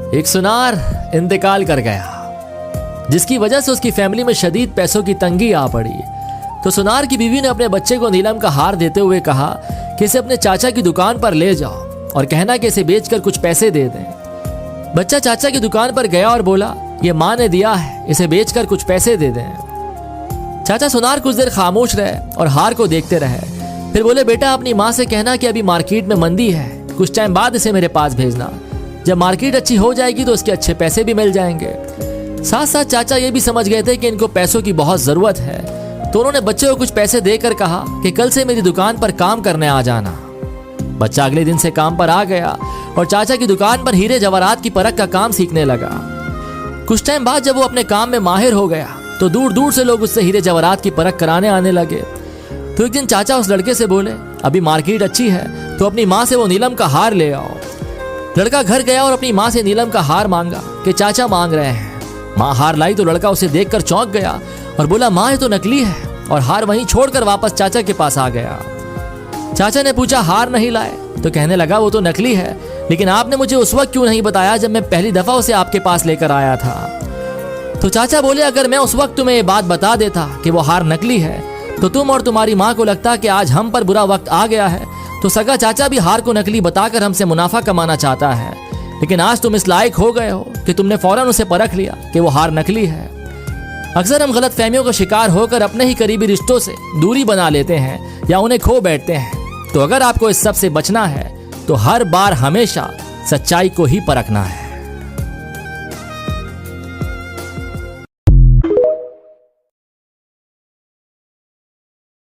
एक सुनार इंतकाल कर गया, जिसकी वजह से उसकी फैमिली में शदीद पैसों की तंगी आ पड़ी। तो सुनार की बीवी ने अपने बच्चे को नीलम का हार देते हुए कहा कि इसे अपने चाचा की दुकान पर ले जाओ और कहना कि इसे बेचकर कुछ पैसे दे दें। बच्चा चाचा की दुकान पर गया और बोला, ये माँ ने दिया है, इसे बेचकर कुछ पैसे दे दें। चाचा सुनार कुछ देर खामोश रहे और हार को देखते रहे। फिर बोले, बेटा अपनी माँ से कहना कि अभी मार्केट में मंदी है, कुछ टाइम बाद इसे मेरे पास भेजना। जब मार्केट अच्छी हो जाएगी तो उसके अच्छे पैसे भी मिल जाएंगे। साथ साथ चाचा ये भी समझ गए थे कि इनको पैसों की बहुत जरूरत है, तो उन्होंने बच्चे को कुछ पैसे देकर कहा कि कल से मेरी दुकान पर काम करने आ जाना। बच्चा अगले दिन से काम पर आ गया और चाचा की दुकान पर हीरे जवाहरात की परख का काम सीखने लगा। कुछ टाइम बाद जब वो अपने काम में माहिर हो गया तो दूर दूर से लोग उससे हीरे जवाहरात की परख कराने आने लगे। तो एक दिन चाचा उस लड़के से बोले, अभी मार्केट अच्छी है तो अपनी माँ से वो नीलम का हार ले आओ। लड़का घर गया और अपनी माँ से नीलम का हार मांगा कि चाचा मांग रहे हैं। माँ हार लाई तो लड़का उसे देखकर चौंक गया और बोला, माँ ये तो नकली है, और हार वहीं छोड़कर वापस चाचा के पास आ गया। चाचा ने पूछा, हार नहीं लाए? तो कहने लगा, वो तो नकली है, लेकिन आपने मुझे उस वक्त क्यों नहीं बताया जब मैं पहली दफा उसे आपके पास लेकर आया था? तो चाचा बोले, अगर मैं उस वक्त तुम्हें ये बात बता देता कि वो हार नकली है तो तुम और तुम्हारी माँ को लगता कि आज हम पर बुरा वक्त आ गया है, तो सगा चाचा भी हार को नकली बताकर हमसे मुनाफा कमाना चाहता है। लेकिन आज तुम इस लायक हो गए हो कि तुमने फौरन उसे परख लिया कि वो हार नकली है। अक्सर हम गलत फहमियों का शिकार होकर अपने ही करीबी रिश्तों से दूरी बना लेते हैं या उन्हें खो बैठते हैं। तो अगर आपको इस सब से बचना है तो हर बार हमेशा सच्चाई को ही परखना है।